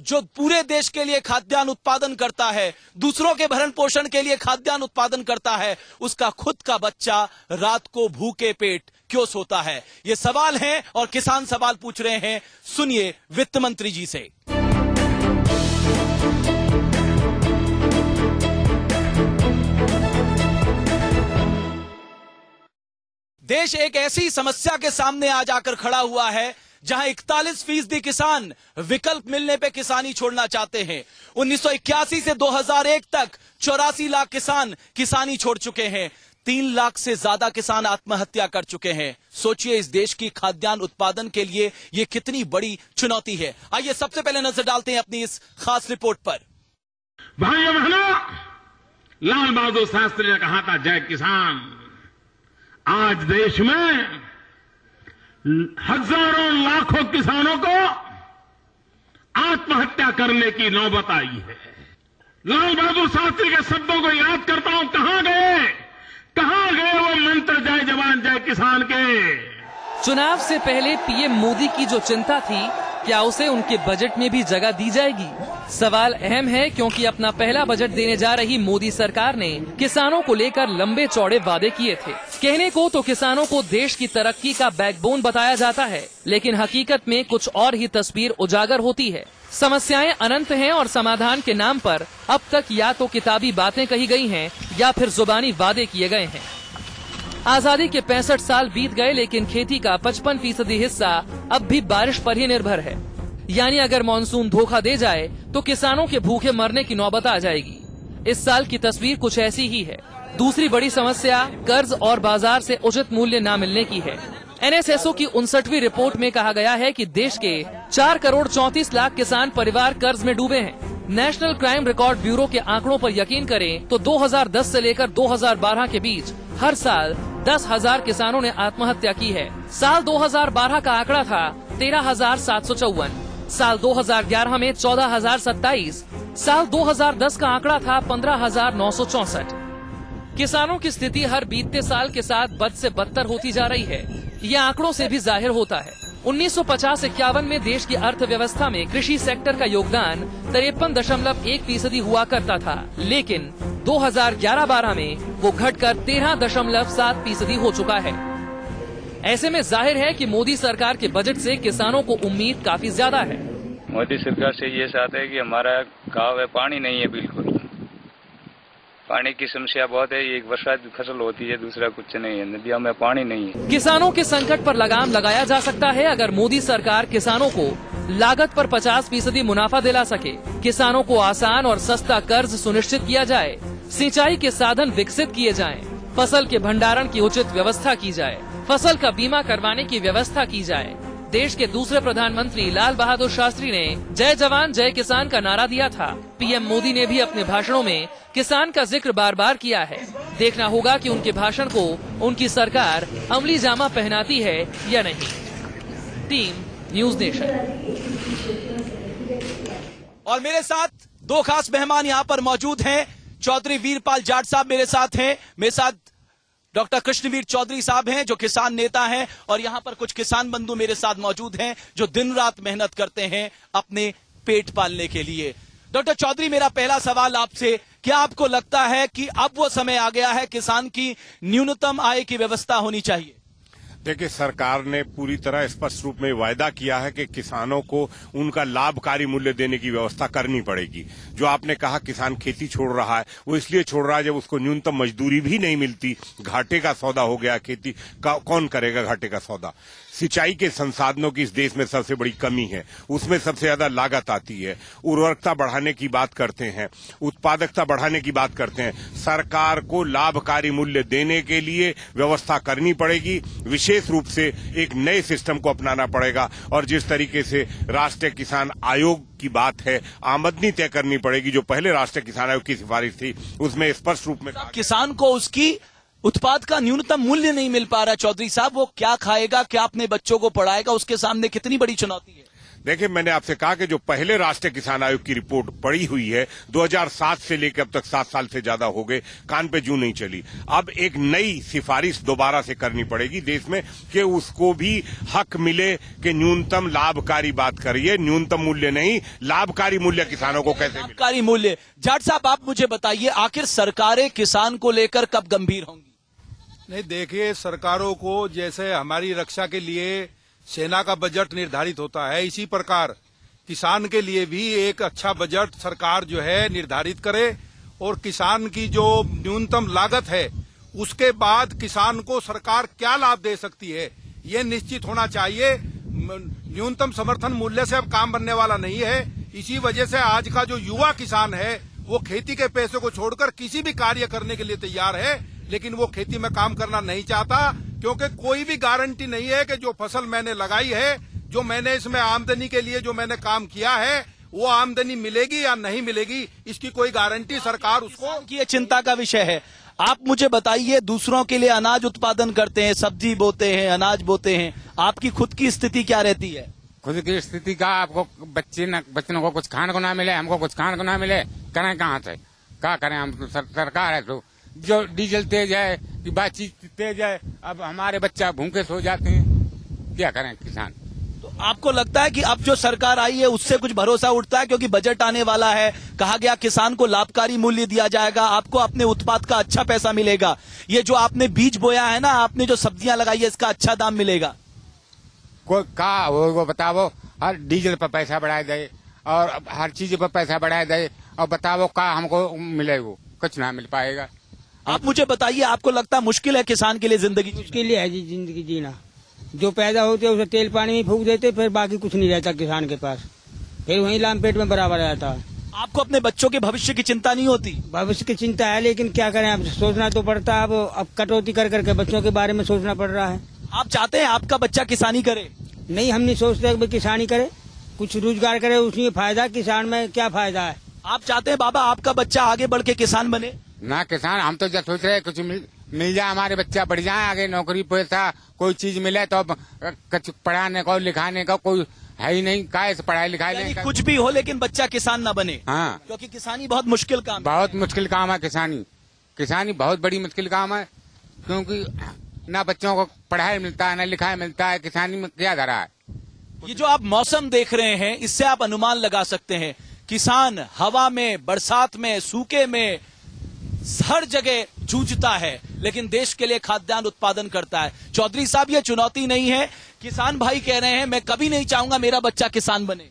जो पूरे देश के लिए खाद्यान्न उत्पादन करता है, दूसरों के भरण पोषण के लिए खाद्यान्न उत्पादन करता है, उसका खुद का बच्चा रात को भूखे पेट क्यों सोता है? ये सवाल हैं और किसान सवाल पूछ रहे हैं। सुनिए वित्त मंत्री जी से। देश एक ऐसी समस्या के सामने आज आकर खड़ा हुआ है जहां 41% किसान विकल्प मिलने पे किसानी छोड़ना चाहते हैं। 1981 से 2001 तक 84 लाख किसान किसानी छोड़ चुके हैं। 3 लाख से ज्यादा किसान आत्महत्या कर चुके हैं। सोचिए इस देश की खाद्यान्न उत्पादन के लिए यह कितनी बड़ी चुनौती है। आइए सबसे पहले नजर डालते हैं अपनी इस खास रिपोर्ट पर। भाइयों बहनों, लाल बहादुर शास्त्री ने कहा था जय किसान। आज देश में हजारों लाखों किसानों को आत्महत्या करने की नौबत आई है। लाल बहादुर शास्त्री के शब्दों को याद करता हूं। कहां गए वो मंत्र जय जवान जय किसान के? चुनाव से पहले पीएम मोदी की जो चिंता थी, क्या उसे उनके बजट में भी जगह दी जाएगी? सवाल अहम है क्योंकि अपना पहला बजट देने जा रही मोदी सरकार ने किसानों को लेकर लंबे चौड़े वादे किए थे। कहने को तो किसानों को देश की तरक्की का बैकबोन बताया जाता है, लेकिन हकीकत में कुछ और ही तस्वीर उजागर होती है। समस्याएं अनंत हैं और समाधान के नाम पर अब तक या तो किताबी बातें कही गई हैं या फिर जुबानी वादे किए गए हैं। आजादी के 65 साल बीत गए, लेकिन खेती का 55% हिस्सा अब भी बारिश पर ही निर्भर है। यानी अगर मानसून धोखा दे जाए तो किसानों के भूखे मरने की नौबत आ जाएगी। इस साल की तस्वीर कुछ ऐसी ही है। दूसरी बड़ी समस्या कर्ज और बाजार से उचित मूल्य न मिलने की है। NSSO की 59वीं रिपोर्ट में कहा गया है कि देश के 4 करोड़ 34 लाख किसान परिवार कर्ज में डूबे हैं। नेशनल क्राइम रिकॉर्ड ब्यूरो के आंकड़ों पर यकीन करें तो 2010 से लेकर 2012 के बीच हर साल 10,000 किसानों ने आत्महत्या की है। साल 2012 का आंकड़ा था 13,754, साल 2011 में 14,027, साल 2010 का आंकड़ा था 15,964। किसानों की स्थिति हर बीतते साल के साथ बद से बदतर होती जा रही है। ये आंकड़ों से भी जाहिर होता है। 1950-51 में देश की अर्थव्यवस्था में कृषि सेक्टर का योगदान 53.1% हुआ करता था, लेकिन 2011-12 में वो घटकर 13.7% हो चुका है। ऐसे में जाहिर है कि मोदी सरकार के बजट से किसानों को उम्मीद काफी ज्यादा है। मोदी सरकार से ये चाहते हैं कि हमारा गाँव है पानी नहीं है, बिल्कुल पानी की समस्या बहुत है। एक बरसात की फसल होती है, दूसरा कुछ नहीं है। नदियों में पानी नहीं है। किसानों के संकट पर लगाम लगाया जा सकता है अगर मोदी सरकार किसानों को लागत पर 50% मुनाफा दिला सके, किसानों को आसान और सस्ता कर्ज सुनिश्चित किया जाए, सिंचाई के साधन विकसित किए जाएं, फसल के भंडारण की उचित व्यवस्था की जाए, फसल का बीमा करवाने की व्यवस्था की जाए। देश के दूसरे प्रधानमंत्री लाल बहादुर शास्त्री ने जय जवान जय किसान का नारा दिया था। पीएम मोदी ने भी अपने भाषणों में किसान का जिक्र बार बार किया है। देखना होगा कि उनके भाषण को उनकी सरकार अमली जामा पहनाती है या नहीं। Team news nation. और मेरे साथ 2 खास मेहमान यहाँ पर मौजूद हैं। चौधरी वीरपाल जाट साहब मेरे साथ हैं। मेरे साथ डॉक्टर कृष्णवीर चौधरी साहब हैं जो किसान नेता हैं, और यहां पर कुछ किसान बंधु मेरे साथ मौजूद हैं जो दिन रात मेहनत करते हैं अपने पेट पालने के लिए। डॉक्टर चौधरी, मेरा पहला सवाल आपसे, क्या आपको लगता है कि अब वो समय आ गया है किसान की न्यूनतम आय की व्यवस्था होनी चाहिए? देखिए, सरकार ने पूरी तरह स्पष्ट रूप में वायदा किया है कि किसानों को उनका लाभकारी मूल्य देने की व्यवस्था करनी पड़ेगी। जो आपने कहा किसान खेती छोड़ रहा है, वो इसलिए छोड़ रहा है जब उसको न्यूनतम मजदूरी भी नहीं मिलती। घाटे का सौदा हो गया, खेती का कौन करेगा घाटे का सौदा। सिंचाई के संसाधनों की इस देश में सबसे बड़ी कमी है, उसमें सबसे ज्यादा लागत आती है। उर्वरकता बढ़ाने की बात करते हैं, उत्पादकता बढ़ाने की बात करते हैं। सरकार को लाभकारी मूल्य देने के लिए व्यवस्था करनी पड़ेगी। विशेष रूप से एक नए सिस्टम को अपनाना पड़ेगा, और जिस तरीके से राष्ट्रीय किसान आयोग की बात है, आमदनी तय करनी पड़ेगी। जो पहले राष्ट्रीय किसान आयोग की सिफारिश थी उसमें स्पष्ट रूप में किसान को उसकी उत्पाद का न्यूनतम मूल्य नहीं मिल पा रहा। चौधरी साहब, वो क्या खाएगा, क्या अपने बच्चों को पढ़ाएगा, उसके सामने कितनी बड़ी चुनौती है। देखिए, मैंने आपसे कहा कि जो पहले राष्ट्रीय किसान आयोग की रिपोर्ट पड़ी हुई है 2007 से लेकर अब तक 7 साल से ज्यादा हो गए, कान पे जूं नहीं चली। अब एक नई सिफारिश दोबारा से करनी पड़ेगी देश में कि उसको भी हक मिले कि न्यूनतम लाभकारी बात करिए, न्यूनतम मूल्य नहीं, लाभकारी मूल्य किसानों को कैसे मिले। लाभकारी मूल्य। जाट साहब, आप मुझे बताइए, आखिर सरकारें किसान को लेकर कब गंभीर होंगी? नहीं, देखिए, सरकारों को जैसे हमारी रक्षा के लिए सेना का बजट निर्धारित होता है, इसी प्रकार किसान के लिए भी एक अच्छा बजट सरकार जो है निर्धारित करे और किसान की जो न्यूनतम लागत है उसके बाद किसान को सरकार क्या लाभ दे सकती है ये निश्चित होना चाहिए। न्यूनतम समर्थन मूल्य से अब काम बनने वाला नहीं है। इसी वजह से आज का जो युवा किसान है वो खेती के पैसे को छोड़कर किसी भी कार्य करने के लिए तैयार है, लेकिन वो खेती में काम करना नहीं चाहता, क्योंकि कोई भी गारंटी नहीं है कि जो फसल मैंने लगाई है, जो मैंने इसमें आमदनी के लिए जो मैंने काम किया है, वो आमदनी मिलेगी या नहीं मिलेगी, इसकी कोई गारंटी सरकार उसको ये चिंता का विषय है। आप मुझे बताइए, दूसरों के लिए अनाज उत्पादन करते हैं, सब्जी बोते हैं, अनाज बोते हैं, आपकी खुद की स्थिति क्या रहती है? खुद की स्थिति का आपको बच्चों को कुछ खाने को ना मिले, हमको कुछ खाने को ना मिले, करें कहाँ से, क्या करें हम? सरकार है तो जो डीजल तेज है कि बातचीत तेज है, अब हमारे बच्चा भूखे सो जाते हैं, क्या करें किसान? तो आपको लगता है कि अब जो सरकार आई है उससे कुछ भरोसा उठता है, क्योंकि बजट आने वाला है, कहा गया किसान को लाभकारी मूल्य दिया जाएगा, आपको अपने उत्पाद का अच्छा पैसा मिलेगा, ये जो आपने बीज बोया है ना, आपने जो सब्जियां लगाई है, इसका अच्छा दाम मिलेगा? कोई का वो बताओ, हर डीजल पर पैसा बढ़ा दे और हर चीज पर पैसा बढ़ा दे, और बताओ का हमको मिलेगा? कुछ ना मिल पाएगा। आप मुझे बताइए, आपको लगता है मुश्किल है किसान के लिए जिंदगी? मुश्किल है जी जिंदगी जीना। जो पैदा होते है उसे तेल पानी में फूंक देते, फिर बाकी कुछ नहीं रहता किसान के पास, फिर वहीं लाम पेट में बराबर रहता है। आपको अपने बच्चों के भविष्य की चिंता नहीं होती? भविष्य की चिंता है, लेकिन क्या करें, अब सोचना तो पड़ता है। अब कटौती कर करके बच्चों के बारे में सोचना पड़ रहा है। आप चाहते हैं आपका बच्चा किसानी करे? नहीं, हम नहीं सोचते कि किसानी करे, कुछ रोजगार करे, उसमें फायदा, किसान में क्या फायदा है? आप चाहते हैं बाबा आपका बच्चा आगे बढ़ के किसान बने? ना किसान, हम तो जब सोच रहे कुछ मिल जाए, हमारे बच्चा बढ़ जाए आगे, नौकरी पैसा कोई चीज मिले, तो कुछ पढ़ाने का लिखाने का कोई है ही नहीं, काय से पढ़ाई लिखाई कुछ भी हो लेकिन बच्चा किसान ना बने। हाँ, क्योंकि किसानी बहुत मुश्किल काम है। बहुत मुश्किल काम है किसानी बहुत बड़ी मुश्किल काम है, क्योंकि ना बच्चों को पढ़ाई मिलता है, ना लिखाई मिलता है, किसानी में क्या धरा है? ये जो आप मौसम देख रहे हैं, इससे आप अनुमान लगा सकते हैं, किसान हवा में, बरसात में, सूखे में, हर जगह जूझता है, लेकिन देश के लिए खाद्यान्न उत्पादन करता है। चौधरी साहब, ये चुनौती नहीं है? किसान भाई कह रहे हैं मैं कभी नहीं चाहूंगा मेरा बच्चा किसान बने।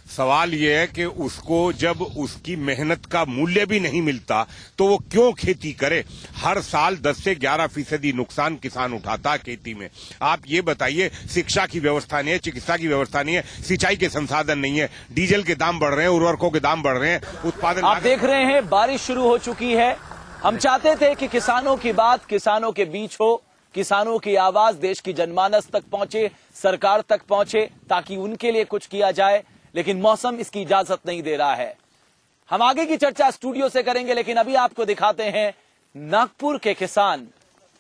सवाल यह है कि उसको जब उसकी मेहनत का मूल्य भी नहीं मिलता तो वो क्यों खेती करे? हर साल 10 से 11% नुकसान किसान उठाता है खेती में। आप ये बताइए, शिक्षा की व्यवस्था नहीं है, चिकित्सा की व्यवस्था नहीं है, सिंचाई के संसाधन नहीं है, डीजल के दाम बढ़ रहे हैं, उर्वरकों के दाम बढ़ रहे हैं, उत्पादन। आप देख रहे हैं बारिश शुरू हो चुकी है। हम चाहते थे कि किसानों की बात किसानों के बीच हो, किसानों की आवाज देश की जनमानस तक पहुंचे, सरकार तक पहुंचे, ताकि उनके लिए कुछ किया जाए, लेकिन मौसम इसकी इजाजत नहीं दे रहा है। हम आगे की चर्चा स्टूडियो से करेंगे, लेकिन अभी आपको दिखाते हैं नागपुर के किसान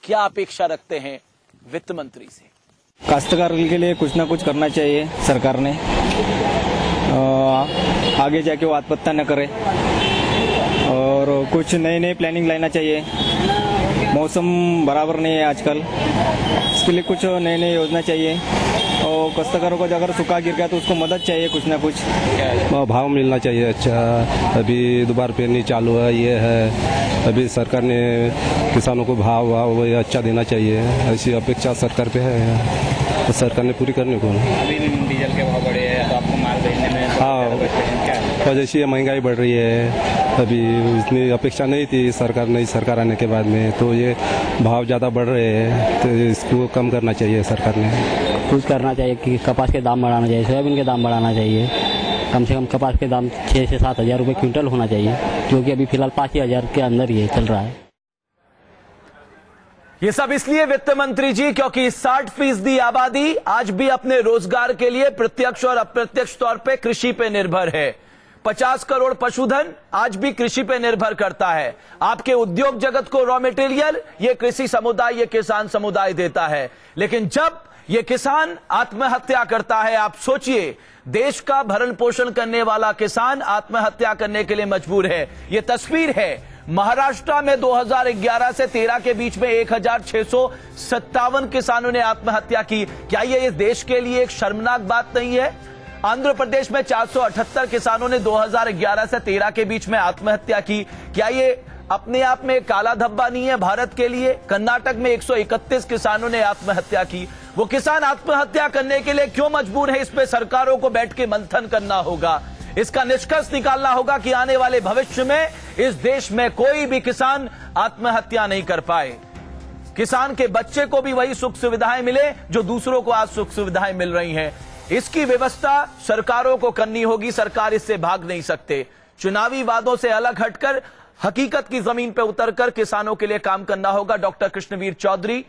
क्या अपेक्षा रखते हैं वित्त मंत्री से। काश्तकार के लिए कुछ ना कुछ करना चाहिए सरकार ने, आगे जाके वो आत्महत्या न करे, और कुछ नई नई प्लानिंग लाना चाहिए। मौसम बराबर नहीं है आजकल, इसके लिए कुछ नई नई योजना चाहिए, और काश्तकारों को अगर सूखा गिर गया तो उसको मदद चाहिए, कुछ ना कुछ भाव मिलना चाहिए। अच्छा, अभी दोबारा पेरनी चालू है, ये है, अभी सरकार ने किसानों को भाव अच्छा देना चाहिए, ऐसी अपेक्षा सरकार पे है, तो सरकार ने पूरी करने को। अभी डीजल के भाव बढ़े हैं तो आपको माल भेजने में हाँ, और जैसे महंगाई बढ़ रही है, अभी इतनी अपेक्षा नहीं थी नई सरकार आने के बाद में, तो ये भाव ज़्यादा बढ़ रहे हैं, तो इसको कम करना चाहिए सरकार ने। कुछ करना चाहिए कि कपास के दाम बढ़ाना चाहिए, सोयाबीन के दाम बढ़ाना चाहिए, कम से कम कपास के दाम 6 से 7 हज़ार रुपये क्विंटल होना चाहिए, क्योंकि अभी फिलहाल 5 हज़ार के अंदर ये चल रहा है। ये सब इसलिए वित्त मंत्री जी, क्योंकि 60% आबादी आज भी अपने रोजगार के लिए प्रत्यक्ष और अप्रत्यक्ष तौर पे कृषि पे निर्भर है। 50 करोड़ पशुधन आज भी कृषि पे निर्भर करता है। आपके उद्योग जगत को रॉ मटेरियल ये कृषि समुदाय, ये किसान समुदाय देता है। लेकिन जब ये किसान आत्महत्या करता है। आप सोचिए, देश का भरण पोषण करने वाला किसान आत्महत्या करने के लिए मजबूर है। ये तस्वीर है महाराष्ट्र में 2011 से 13 के बीच में 1657 किसानों ने आत्महत्या की। क्या ये इस देश के लिए एक शर्मनाक बात नहीं है? आंध्र प्रदेश में 478 किसानों ने 2011 से 13 के बीच में आत्महत्या की। क्या ये अपने आप में काला धब्बा नहीं है भारत के लिए? कर्नाटक में 131 किसानों ने आत्महत्या की। वो किसान आत्महत्या करने के लिए क्यों मजबूर है? इस पे सरकारों को बैठ के मंथन करना होगा। इसका निष्कर्ष निकालना होगा कि आने वाले भविष्य में इस देश में कोई भी किसान आत्महत्या नहीं कर पाए। किसान के बच्चे को भी वही सुख सुविधाएं मिले जो दूसरों को आज सुख सुविधाएं मिल रही हैं। इसकी व्यवस्था सरकारों को करनी होगी। सरकार इससे भाग नहीं सकते। चुनावी वादों से अलग हटकर हकीकत की जमीन पर उतरकर किसानों के लिए काम करना होगा। डॉक्टर कृष्णवीर चौधरी,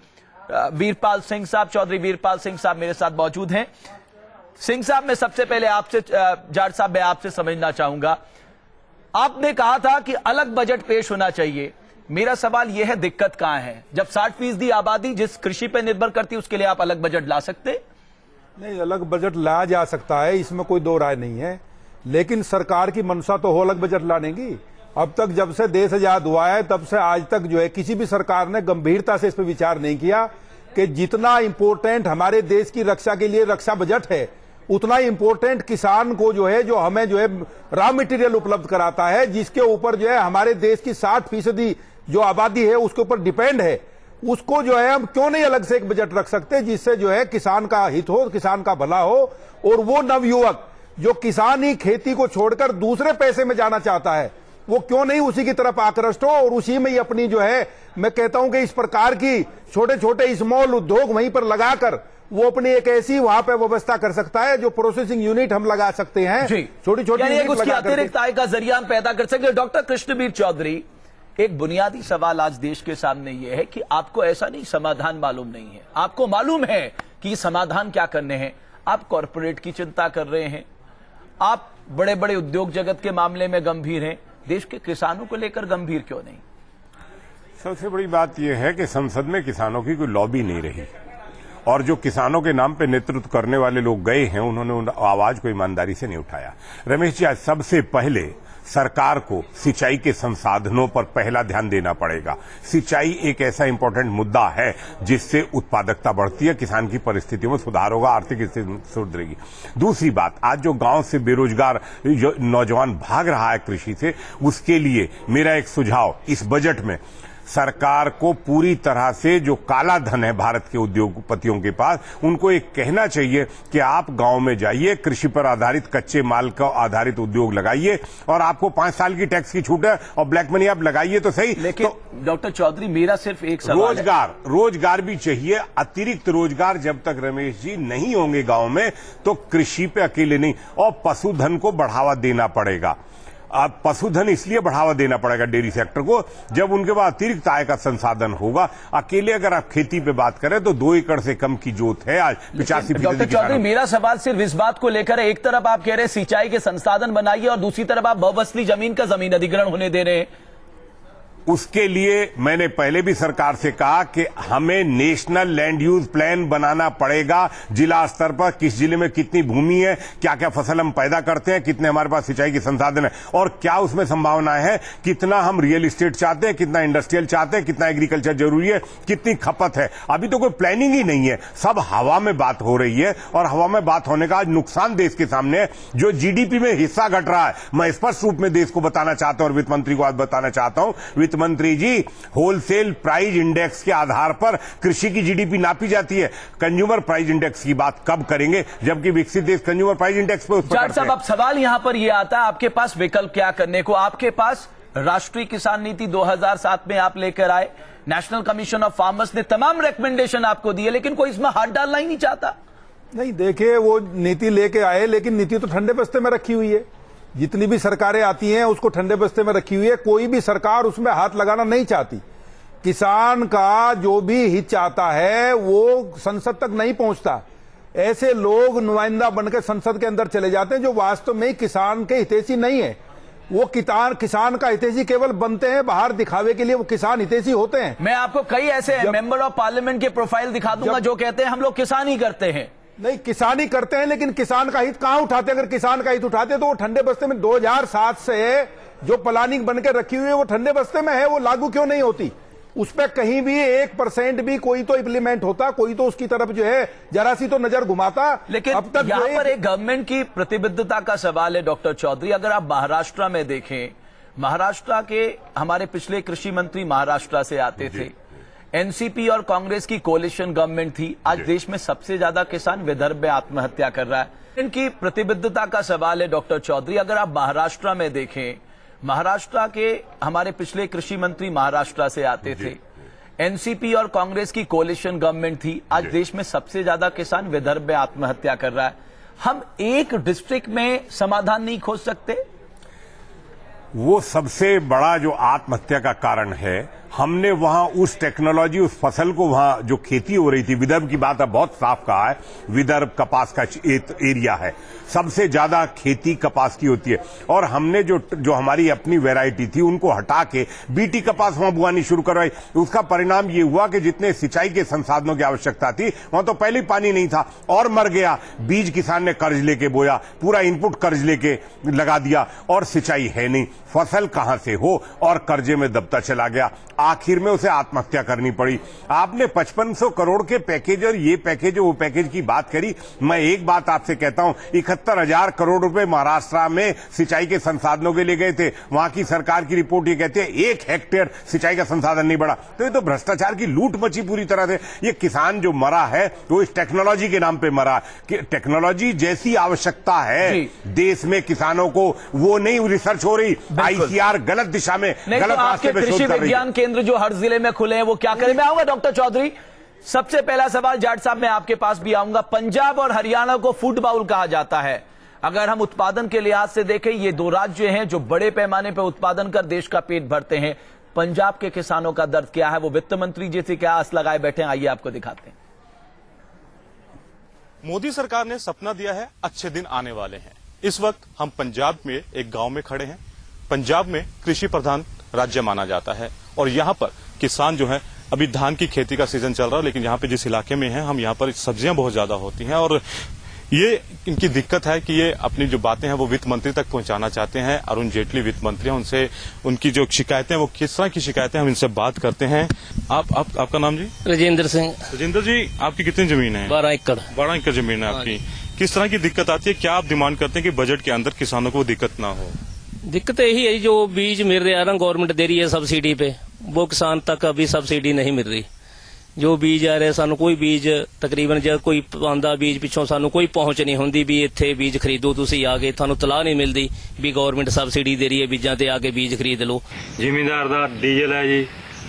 वीरपाल सिंह साहब, चौधरी वीरपाल सिंह साहब मेरे साथ मौजूद हैं। सिंह साहब, मैं सबसे पहले आपसे, जाट साहब, मैं आपसे समझना चाहूंगा, आपने कहा था कि अलग बजट पेश होना चाहिए। मेरा सवाल यह है, दिक्कत कहां है? जब 60% आबादी जिस कृषि पर निर्भर करती है उसके लिए आप अलग बजट ला सकते? नहीं, अलग बजट लाया जा सकता है, इसमें कोई दो राय नहीं है, लेकिन सरकार की मंशा तो हो अलग बजट लाने की। अब तक जब से देश आजाद हुआ है तब से आज तक जो है किसी भी सरकार ने गंभीरता से इस पर विचार नहीं किया कि जितना इंपॉर्टेंट हमारे देश की रक्षा के लिए रक्षा बजट है, उतना इंपॉर्टेंट किसान को जो है, जो हमें जो है रॉ मटेरियल उपलब्ध कराता है, जिसके ऊपर जो है हमारे देश की 60% जो आबादी है उसके ऊपर डिपेंड है, उसको जो है हम क्यों नहीं अलग से एक बजट रख सकते जिससे जो है किसान का हित हो, किसान का भला हो। और वो नवयुवक जो किसानी खेती को छोड़कर दूसरे पैसे में जाना चाहता है, वो क्यों नहीं उसी की तरफ आकृष्ट हो और उसी में ही अपनी जो है, मैं कहता हूं कि इस प्रकार की छोटे छोटे स्मॉल उद्योग वहीं पर लगाकर वो अपनी एक ऐसी वहां पे व्यवस्था कर सकता है जो प्रोसेसिंग यूनिट हम लगा सकते हैं, छोटी छोटी उसकी अतिरिक्त आय का जरिया हम पैदा कर सकते हैं। डॉक्टर कृष्णवीर चौधरी, एक बुनियादी सवाल आज देश के सामने यह है कि आपको ऐसा नहीं समाधान मालूम नहीं है, आपको मालूम है कि समाधान क्या करने हैं। आप कॉर्पोरेट की चिंता कर रहे हैं, आप बड़े बड़े उद्योग जगत के मामले में गंभीर हैं, देश के किसानों को लेकर गंभीर क्यों नहीं? सबसे बड़ी बात यह है कि संसद में किसानों की कोई लॉबी नहीं रही और जो किसानों के नाम पे नेतृत्व करने वाले लोग गए हैं उन्होंने उन आवाज को ईमानदारी से नहीं उठाया। रमेश जी, आज सबसे पहले सरकार को सिंचाई के संसाधनों पर पहला ध्यान देना पड़ेगा। सिंचाई एक ऐसा इंपॉर्टेंट मुद्दा है जिससे उत्पादकता बढ़ती है, किसान की परिस्थितियों में सुधार होगा, आर्थिक स्थिति सुधरेगी। दूसरी बात, आज जो गांव से बेरोजगार जो नौजवान भाग रहा है कृषि से, उसके लिए मेरा एक सुझाव, इस बजट में सरकार को पूरी तरह से जो काला धन है भारत के उद्योगपतियों के पास, उनको एक कहना चाहिए कि आप गांव में जाइए, कृषि पर आधारित कच्चे माल का आधारित उद्योग लगाइए और आपको 5 साल की टैक्स की छूट है और ब्लैक मनी आप लगाइए तो सही। लेकिन तो डॉक्टर चौधरी, मेरा सिर्फ एक सवाल है, रोजगार भी चाहिए, अतिरिक्त रोजगार जब तक रमेश जी नहीं होंगे गांव में तो कृषि पे अकेले नहीं, और पशुधन को बढ़ावा देना पड़ेगा। अब पशुधन इसलिए बढ़ावा देना पड़ेगा डेयरी सेक्टर को जब उनके पास अतिरिक्त आय का संसाधन होगा। अकेले अगर आप खेती पे बात करें तो 2 एकड़ से कम की जोत है आज 85%। डॉक्टर चौधरी, मेरा सवाल सिर्फ इस बात को लेकर है, एक तरफ आप कह रहे हैं सिंचाई के संसाधन बनाइए और दूसरी तरफ आप बहुफसली जमीन का जमीन अधिग्रहण होने दे रहे हैं। उसके लिए मैंने पहले भी सरकार से कहा कि हमें नेशनल लैंड यूज प्लान बनाना पड़ेगा, जिला स्तर पर किस जिले में कितनी भूमि है, क्या क्या फसल हम पैदा करते हैं, कितने हमारे पास सिंचाई के संसाधन है और क्या उसमें संभावना है, कितना हम रियल एस्टेट चाहते हैं, कितना इंडस्ट्रियल चाहते हैं, कितना एग्रीकल्चर जरूरी है, कितनी खपत है। अभी तो कोई प्लानिंग ही नहीं है, सब हवा में बात हो रही है और हवा में बात होने का आज नुकसान देश के सामने है। जो जीडीपी में हिस्सा घट रहा है, मैं स्पष्ट रूप में देश को बताना चाहता हूं और वित्त मंत्री को आज बताना चाहता हूं, मंत्री जी, होलसेल प्राइस इंडेक्स के आधार पर कृषि की जीडीपी नापी जाती है। कंज्यूमर प्राइस इंडेक्स की बात कब करेंगे जबकि विकसित देश कंज्यूमर प्राइस इंडेक्स पे जाट साहब, अब सवाल यहां पर यह आता है, आपके पास विकल्प क्या करने को? आपके पास राष्ट्रीय किसान नीति 2007 में आप लेकर आए, नेशनल कमीशन ऑफ फार्मर्स ने तमाम रिकमेंडेशन आपको दिए, लेकिन कोई इसमें हाथ डालना ही नहीं चाहता। नहीं, देखिए, वो नीति लेके आए लेकिन नीति तो ठंडे बस्ते में रखी हुई है। जितनी भी सरकारें आती हैं उसको ठंडे बस्ते में रखी हुई है, कोई भी सरकार उसमें हाथ लगाना नहीं चाहती। किसान का जो भी हित चाहता है वो संसद तक नहीं पहुंचता। ऐसे लोग नुमाइंदा बनकर संसद के अंदर चले जाते हैं जो वास्तव में किसान के हितैषी नहीं है। वो किसान का हितैषी केवल बनते हैं, बाहर दिखावे के लिए वो किसान हितैषी होते हैं। मैं आपको कई ऐसे मेंबर ऑफ पार्लियामेंट के प्रोफाइल दिखा दूंगा जो कहते हैं हम लोग किसानी करते हैं। नहीं, किसानी करते हैं, लेकिन किसान का हित कहां उठाते? अगर किसान का हित उठाते तो वो ठंडे बस्ते में 2007 से जो प्लानिंग बनकर रखी हुई है वो ठंडे बस्ते में है, वो लागू क्यों नहीं होती? उस पर कहीं भी 1% भी कोई तो इंप्लीमेंट होता, कोई तो उसकी तरफ जो है जरा सी तो नजर घुमाता। लेकिन अब तक यहाँ पर एक गवर्नमेंट की प्रतिबद्धता का सवाल है डॉक्टर चौधरी। अगर आप महाराष्ट्र में देखें, महाराष्ट्र के हमारे पिछले कृषि मंत्री महाराष्ट्र से आते थे, एनसीपी और कांग्रेस की कोalition गवर्नमेंट थी। आज देश में सबसे ज्यादा किसान विदर्भ में आत्महत्या कर रहा है। इनकी प्रतिबद्धता का सवाल है डॉक्टर चौधरी। अगर आप महाराष्ट्र में देखें, महाराष्ट्र के हमारे पिछले कृषि मंत्री महाराष्ट्र से आते थे, एनसीपी और कांग्रेस की कोalition गवर्नमेंट थी। आज देश में सबसे ज्यादा किसान विदर्भ में आत्महत्या कर रहा है। हम एक डिस्ट्रिक्ट में समाधान नहीं खोज सकते? वो सबसे बड़ा जो आत्महत्या का कारण है, हमने वहां उस टेक्नोलॉजी, उस फसल को, वहां जो खेती हो रही थी, विदर्भ की बात है, बहुत साफ कहा है, विदर्भ कपास का एरिया है, सबसे ज्यादा खेती कपास की होती है। और हमने जो हमारी अपनी वैरायटी थी उनको हटा के बीटी कपास वहां बुआनी शुरू करवाई। उसका परिणाम ये हुआ कि जितने सिंचाई के संसाधनों की आवश्यकता थी वहां तो पहले ही पानी नहीं था और मर गया। बीज किसान ने कर्ज लेके बोया, पूरा इनपुट कर्ज लेके लगा दिया और सिंचाई है नहीं, फसल कहां से हो, और कर्जे में दबता चला गया। आखिर में उसे आत्महत्या करनी पड़ी। आपने 5500 करोड़ के पैकेज और ये पैकेज वो पैकेज की बात करी। मैं एक बात आपसे कहता हूं, 71,000 करोड़ रुपए महाराष्ट्र में सिंचाई के संसाधनों के लिए गए थे। वहां की सरकार की रिपोर्ट ये कहती है 1 हेक्टेयर सिंचाई का संसाधन नहीं बढ़ा। तो ये तो भ्रष्टाचार की लूट मची पूरी तरह से। ये किसान जो मरा है वो इस टेक्नोलॉजी के नाम पे मरा। कि टेक्नोलॉजी जैसी आवश्यकता है देश में किसानों को, वो नहीं रिसर्च हो रही। आईसीआर गलत दिशा में, गलत रास्ते पे शोध कर रही है। केंद्र जो हर जिले में खुले हैं वो क्या करें? मैं आऊंगा डॉक्टर चौधरी। सबसे पहला सवाल जाट साहब, मैं आपके पास भी आऊंगा। पंजाब और हरियाणा को फूड बाउल कहा जाता है। अगर हम उत्पादन के लिहाज से देखें, ये दो राज्य हैं जो बड़े पैमाने पर उत्पादन कर देश का पेट भरते हैं। पंजाब के किसानों का दर्द क्या है? वो वित्त मंत्री जैसे क्या आस लगाए बैठे हैं, आइए आपको दिखाते हैं। मोदी सरकार ने सपना दिया है अच्छे दिन आने वाले हैं। इस वक्त हम पंजाब में एक गांव में खड़े हैं। पंजाब में कृषि प्रधान राज्य माना जाता है और यहाँ पर किसान जो है, अभी धान की खेती का सीजन चल रहा है, लेकिन यहाँ पे जिस इलाके में है हम, यहाँ पर सब्जियां बहुत ज्यादा होती हैं और ये इनकी दिक्कत है कि ये अपनी जो बातें हैं वो वित्त मंत्री तक पहुंचाना चाहते हैं। अरुण जेटली वित्त मंत्री हैं, उनसे उनकी जो शिकायतें, वो किस तरह की शिकायतें, हम इनसे बात करते हैं। आपका नाम जी? राजेंद्र सिंह। राजेंद्र जी, आपकी कितनी जमीन है? 12 एकड़। 12 एकड़ जमीन है आपकी। किस तरह की दिक्कत आती है? क्या आप डिमांड करते हैं कि बजट के अंदर किसानों को दिक्कत ना हो? दिक्कत यही है, जो बीज मिल रहा है ना, गवर्नमेंट दे रही है सब्सिडी पे, वो किसान तक अभी सब्सिडी नहीं मिल रही। जो बीज आ रहे सानू कोई बीज तकरीबन जो कोई आंदा बीज पिछों सानू कोई पहुंच नहीं होंदी भी इत्थे बीज खरीदो तुसी आके, थानू तलाह नहीं मिलदी भी गवर्नमेंट सब्सिडी दे रही है बीजां ते आके बीज खरीद लो। जिमींदार दा डीजल है जी,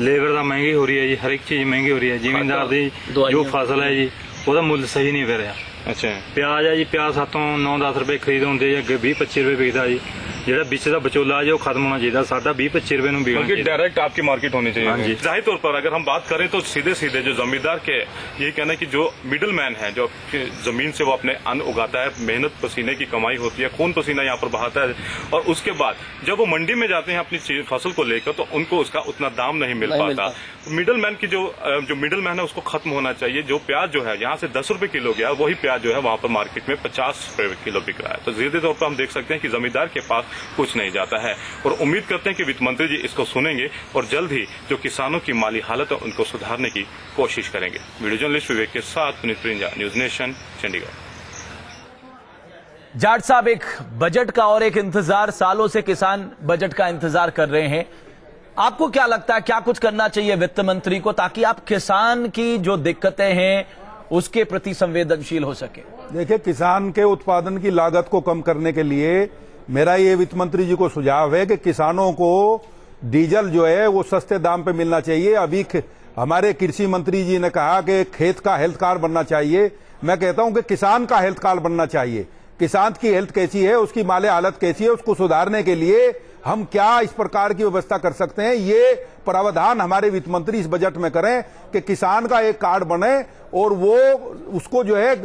लेबर दा महंगी हो रही है जी, हर एक चीज महंगी हो रही है। जिमींदार दी जो फसल है जी ਉਹਦਾ ਮੁੱਲ ਸਹੀ ਨਹੀਂ ਪੈ ਰਿਹਾ। ਅੱਛਾ, ਪਿਆਜ਼ ਹੈ ਜੀ, ਪਿਆਜ਼ ਸਾਤੋਂ 9-10 ਰੁਪਏ ਖਰੀਦ ਹੁੰਦੇ ਜਾਂ 20-25 ਰੁਪਏ ਵਿਕਦਾ ਜੀ। ਜਿਹੜਾ ਵਿੱਚ ਦਾ ਵਿਚੋਲਾ है वो खत्म होना चाहिए। साडा 20-25 रुपए बल्कि डायरेक्ट आपकी मार्केट होनी चाहिए। जाहिर तौर पर अगर हम बात करें तो सीधे सीधे जो जमींदार के ये कहना है कि जो मिडिल मैन है, जो जमीन से वो अपने अन्न उगाता है, मेहनत पसीने की कमाई होती है, खून पसीना यहाँ पर बहाता है, और उसके बाद जब वो मंडी में जाते हैं अपनी फसल को लेकर तो उनको उसका उतना दाम नहीं मिल पाता। मिडिल मैन की जो मिडिल मैन है उसको खत्म होना चाहिए। जो प्याज जो है यहाँ से 10 रुपए किलो गया, वही प्याज जो है वहां पर मार्केट में 50 रुपए किलो बिक रहा है। तो सीधे तौर पर हम देख सकते हैं कि जमींदार के पास कुछ नहीं जाता है, और उम्मीद करते हैं कि वित्त मंत्री जी इसको सुनेंगे और जल्द ही जो किसानों की माली हालत है उनको सुधारने की कोशिश करेंगे। वीडियो जर्नलिस्ट विवेक के साथ पुनीत प्रिंजा, न्यूज नेशन, चंडीगढ़। जाट साहब, एक बजट का और एक इंतजार, सालों से किसान बजट का इंतजार कर रहे हैं। आपको क्या लगता है क्या कुछ करना चाहिए वित्त मंत्री को ताकि आप किसान की जो दिक्कतें हैं उसके प्रति संवेदनशील हो सके? देखिए, किसान के उत्पादन की लागत को कम करने के लिए मेरा ये वित्त मंत्री जी को सुझाव है कि किसानों को डीजल जो है वो सस्ते दाम पे मिलना चाहिए। अभी हमारे कृषि मंत्री जी ने कहा कि खेत का हेल्थ कार्ड बनना चाहिए। मैं कहता हूं कि किसान का हेल्थ कार्ड बनना चाहिए। किसान की हेल्थ कैसी है, उसकी माली हालत कैसी है, उसको सुधारने के लिए हम क्या इस प्रकार की व्यवस्था कर सकते हैं, ये प्रावधान हमारे वित्त मंत्री इस बजट में करें कि किसान का एक कार्ड बने और वो उसको जो है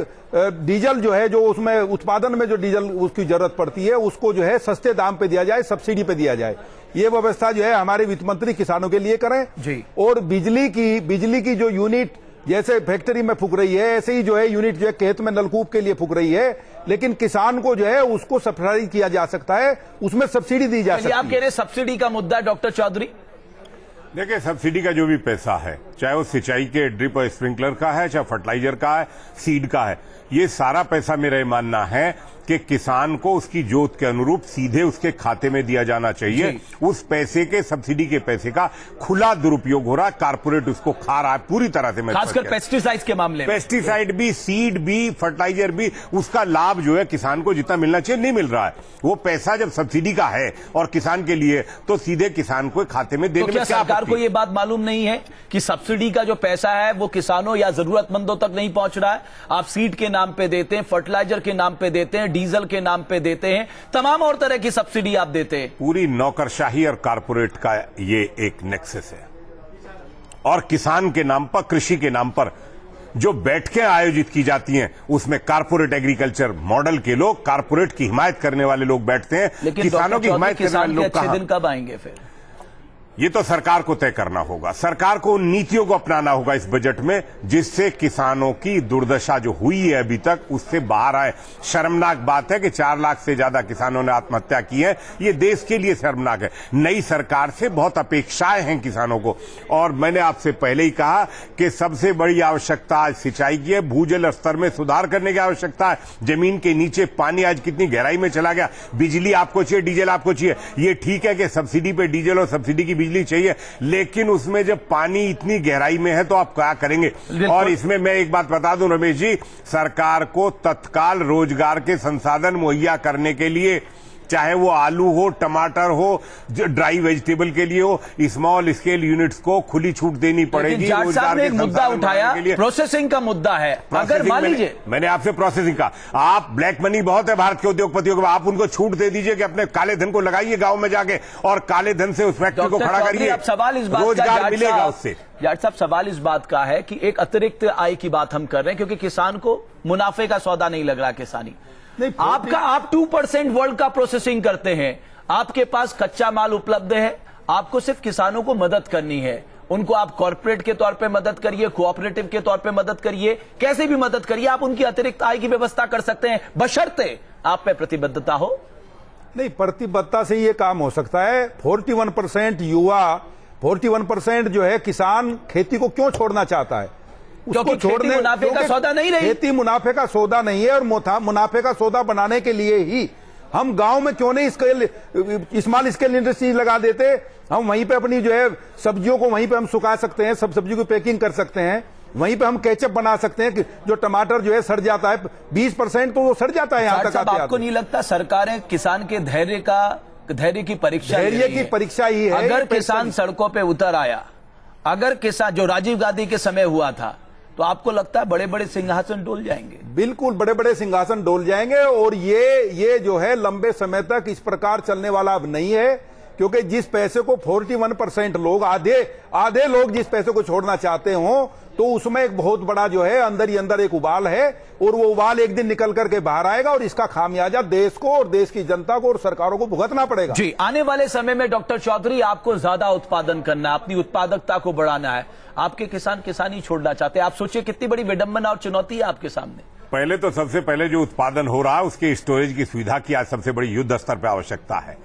डीजल जो है जो उसमें उत्पादन में जो डीजल उसकी जरूरत पड़ती है उसको जो है सस्ते दाम पे दिया जाए, सब्सिडी पे दिया जाए। ये व्यवस्था जो है हमारे वित्त मंत्री किसानों के लिए करें जी। और बिजली की जो यूनिट जैसे फैक्ट्री में फूक रही है ऐसे ही जो है यूनिट जो है खेत में नलकूप के लिए फूक रही है, लेकिन किसान को जो है उसको सप्लाई किया जा सकता है, उसमें सब्सिडी दी जा सकती है। आप कह रहे हैं सब्सिडी का मुद्दा है डॉक्टर चौधरी? देखिए, सब्सिडी का जो भी पैसा है, चाहे वो सिंचाई के ड्रिप और स्प्रिंकलर का है, चाहे फर्टिलाइजर का है, सीड का है, ये सारा पैसा मेरा ये मानना है कि किसान को उसकी जोत के अनुरूप सीधे उसके खाते में दिया जाना चाहिए। उस पैसे के, सब्सिडी के पैसे का खुला दुरुपयोग हो रहा है, कारपोरेट उसको खा रहा है पूरी तरह से। खासकर पेस्टिसाइड के मामले में, पेस्टिसाइड भी, सीड भी, फर्टिलाइजर भी, उसका लाभ जो है किसान को जितना मिलना चाहिए नहीं मिल रहा है। वो पैसा जब सब्सिडी का है और किसान के लिए, तो सीधे किसान को खाते में देने में क्या सरकार को ये बात मालूम नहीं है कि सब्सिडी का जो पैसा है वो किसानों या जरूरतमंदों तक नहीं पहुंच रहा है? आप सीड के नाम पे देते हैं, फर्टिलाइजर के नाम पे देते हैं, डीजल के नाम पे देते हैं, तमाम और तरह की सब्सिडी आप देते हैं। पूरी नौकरशाही और कारपोरेट का ये एक नेक्सस है। और किसान के नाम पर, कृषि के नाम पर जो बैठकें आयोजित की जाती हैं, उसमें कारपोरेट एग्रीकल्चर मॉडल के लोग, कारपोरेट की हिमायत करने वाले लोग बैठते हैं। लेकिन किसानों की हिमायत करने वाले लोग अच्छे दिन कब आएंगे फिर? ये तो सरकार को तय करना होगा। सरकार को उन नीतियों को अपनाना होगा इस बजट में जिससे किसानों की दुर्दशा जो हुई है अभी तक उससे बाहर आए। शर्मनाक बात है कि 4 लाख से ज्यादा किसानों ने आत्महत्या की है। ये देश के लिए शर्मनाक है। नई सरकार से बहुत अपेक्षाएं हैं किसानों को, और मैंने आपसे पहले ही कहा कि सबसे बड़ी आवश्यकता आज सिंचाई की है। भूजल स्तर में सुधार करने की आवश्यकता है। जमीन के नीचे पानी आज कितनी गहराई में चला गया। बिजली आपको चाहिए, डीजल आपको चाहिए। ये ठीक है कि सब्सिडी पे डीजल और सब्सिडी की बिजली चाहिए, लेकिन उसमें जब पानी इतनी गहराई में है तो आप क्या करेंगे? और इसमें मैं एक बात बता दूं रमेश जी, सरकार को तत्काल रोजगार के संसाधन मुहैया करने के लिए, चाहे वो आलू हो, टमाटर हो, ड्राई वेजिटेबल के लिए हो, स्मॉल स्केल यूनिट्स को खुली छूट देनी पड़ेगी। जाट साहब ने एक मुद्दा उठाया, प्रोसेसिंग का मुद्दा है। अगर मान लीजिए, मैंने आपसे प्रोसेसिंग का, आप ब्लैक मनी बहुत है भारत के उद्योगपतियों को, आप उनको छूट दे दीजिए कि अपने काले धन को लगाइए गांव में जाके और काले धन से उस फैक्ट्री को खड़ा करिए। सवाल इस बात रोजगार मिलेगा उससे। जाट साहब, सवाल इस बात का है कि एक अतिरिक्त आय की बात हम कर रहे हैं क्योंकि किसान को मुनाफे का सौदा नहीं लग रहा किसानी। आप 2% वर्ल्ड का प्रोसेसिंग करते हैं, आपके पास कच्चा माल उपलब्ध है, आपको सिर्फ किसानों को मदद करनी है। उनको आप कॉर्पोरेट के तौर पे मदद करिए, कोऑपरेटिव के तौर पे मदद करिए, कैसे भी मदद करिए, आप उनकी अतिरिक्त आय की व्यवस्था कर सकते हैं बशर्ते आप पे प्रतिबद्धता हो। नहीं, प्रतिबद्धता से ये काम हो सकता है। 41% युवा, 41% जो है किसान खेती को क्यों छोड़ना चाहता है? उसको छोड़ने, मुनाफे का सौदा नहीं रही। खेती मुनाफे का सौदा नहीं है, और मुनाफे का सौदा बनाने के लिए ही हम गांव में क्यों नहीं स्मॉल स्केल इंडस्ट्री लगा देते? हम वहीं पे अपनी जो है सब्जियों को वहीं पे हम सुखा सकते हैं, सब सब्जियों की पैकिंग कर सकते हैं, वहीं पे हम केचप बना सकते हैं। जो टमाटर जो है सड़ जाता है 20% तो वो सड़ जाता है यहाँ तक। आपको नहीं लगता सरकारें किसान के धैर्य की परीक्षा, धैर्य की परीक्षा ही है? अगर किसान सड़कों पे उतर आया, अगर किसान, जो राजीव गांधी के समय हुआ था, तो आपको लगता है बड़े बड़े सिंहासन डोल जाएंगे? बिल्कुल, बड़े बड़े सिंहासन डोल जाएंगे। और ये जो है लंबे समय तक इस प्रकार चलने वाला अब नहीं है, क्योंकि जिस पैसे को 41% लोग, आधे लोग जिस पैसे को छोड़ना चाहते हो, तो उसमें एक बहुत बड़ा जो है अंदर ही अंदर एक उबाल है, और वो उबाल एक दिन निकल करके बाहर आएगा और इसका खामियाजा देश को और देश की जनता को और सरकारों को भुगतना पड़ेगा। जी, आने वाले समय में डॉक्टर चौधरी आपको ज्यादा उत्पादन करना है, अपनी उत्पादकता को बढ़ाना है, आपके किसान किसानी छोड़ना चाहते हैं। आप सोचिए कितनी बड़ी विडंबना और चुनौती है आपके सामने। पहले तो सबसे पहले जो उत्पादन हो रहा है उसके स्टोरेज की सुविधा की आज सबसे बड़ी युद्ध स्तर पर आवश्यकता है।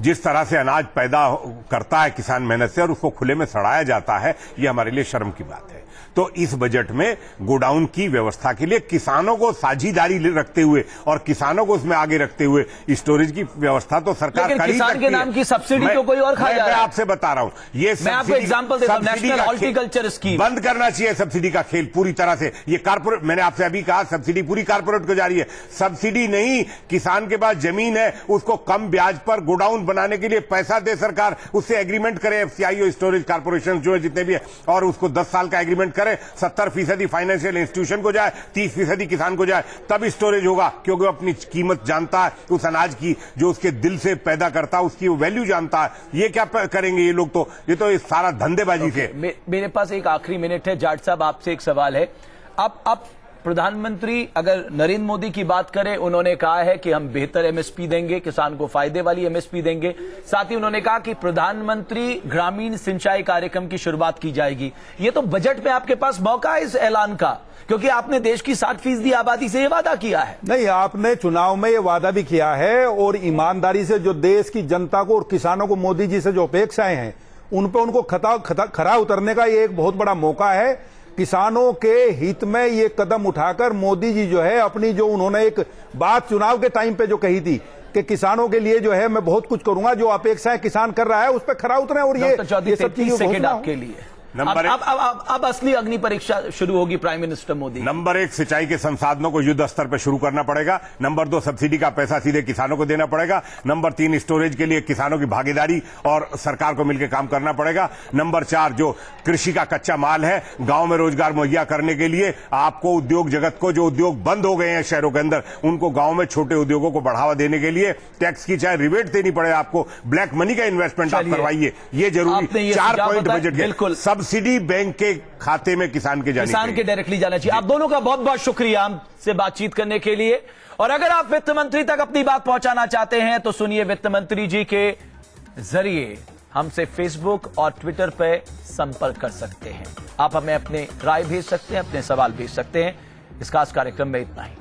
जिस तरह से अनाज पैदा करता है किसान मेहनत से और उसको खुले में सड़ाया जाता है, ये हमारे लिए शर्म की बात है। तो इस बजट में गोडाउन की व्यवस्था के लिए किसानों को साझेदारी रखते हुए और किसानों को उसमें आगे रखते हुए स्टोरेज की व्यवस्था तो सरकार कर ही सकती है। किसान के नाम की सब्सिडी तो कोई और खा जा रहा है। मैं आपसे बता रहा हूं, ये मैं आपको एग्जांपल देता हूं, नेशनल हॉर्टिकल्चर स्कीम बंद करना चाहिए। सब्सिडी का खेल पूरी तरह से, ये कारपोरेट, मैंने आपसे अभी कहा सब्सिडी पूरी कारपोरेट को जा रही है। सब्सिडी नहीं, किसान के पास जमीन है उसको कम ब्याज पर गोडाउन बनाने के लिए पैसा दे सरकार, उससे एग्रीमेंट करे एफसीआई और स्टोरेज कॉर्पोरेशन जो है जितने भी है, और उसको 10 साल का एग्रीमेंट करे, 70% फाइनेंशियल इंस्टीट्यूशन को जाए, 30% किसान को जाए, तब स्टोरेज होगा। क्योंकि वो अपनी कीमत जानता है, उस अनाज की जो उसके दिल से पैदा करता है उसकी वैल्यू जानता है। ये क्या करेंगे ये लोग? तो ये तो इस सारा धंधेबाजी से। मेरे पास एक आखिरी मिनट है। जाट साहब, आपसे एक सवाल है। अब प्रधानमंत्री अगर नरेंद्र मोदी की बात करें, उन्होंने कहा है कि हम बेहतर एमएसपी देंगे, किसान को फायदे वाली एमएसपी देंगे। साथ ही उन्होंने कहा कि प्रधानमंत्री ग्रामीण सिंचाई कार्यक्रम की शुरुआत की जाएगी। ये तो बजट में आपके पास मौका है इस ऐलान का, क्योंकि आपने देश की 60% आबादी से ये वादा किया है। नहीं, आपने चुनाव में ये वादा भी किया है, और ईमानदारी से जो देश की जनता को और किसानों को मोदी जी से जो अपेक्षाएं हैं उन पर उनको खरा उतरने का ये एक बहुत बड़ा मौका है। किसानों के हित में ये कदम उठाकर मोदी जी जो है अपनी, जो उन्होंने एक बात चुनाव के टाइम पे जो कही थी कि किसानों के लिए जो है मैं बहुत कुछ करूंगा, जो अपेक्षाएं किसान कर रहा है उस पर खरा उतरे। और ये सब चीजें आपके लिए अब असली अग्नि परीक्षा शुरू होगी प्राइम मिनिस्टर मोदी। नंबर 1, सिंचाई के संसाधनों को युद्ध स्तर पर शुरू करना पड़ेगा। नंबर 2, सब्सिडी का पैसा सीधे किसानों को देना पड़ेगा। नंबर 3, स्टोरेज के लिए किसानों की भागीदारी और सरकार को मिलकर काम करना पड़ेगा। नंबर 4, जो कृषि का कच्चा माल है, गांव में रोजगार मुहैया करने के लिए आपको उद्योग जगत को, जो उद्योग बंद हो गए हैं शहरों के अंदर, उनको गांव में छोटे उद्योगों को बढ़ावा देने के लिए टैक्स की चाहे रिबेट देनी पड़े आपको, ब्लैक मनी का इन्वेस्टमेंट आप करवाइए। ये जरूरी 4 पॉइंट बजट के। सब्सिडी बैंक के खाते में किसान के डायरेक्टली जाना चाहिए। आप दोनों का बहुत बहुत शुक्रिया हमसे बातचीत करने के लिए। और अगर आप वित्त मंत्री तक अपनी बात पहुंचाना चाहते हैं तो सुनिए वित्त मंत्री जी के जरिए हमसे फेसबुक और ट्विटर पे संपर्क कर सकते हैं। आप हमें अपने राय भेज सकते हैं, अपने सवाल भेज सकते हैं। इस खास कार्यक्रम में इतना ही।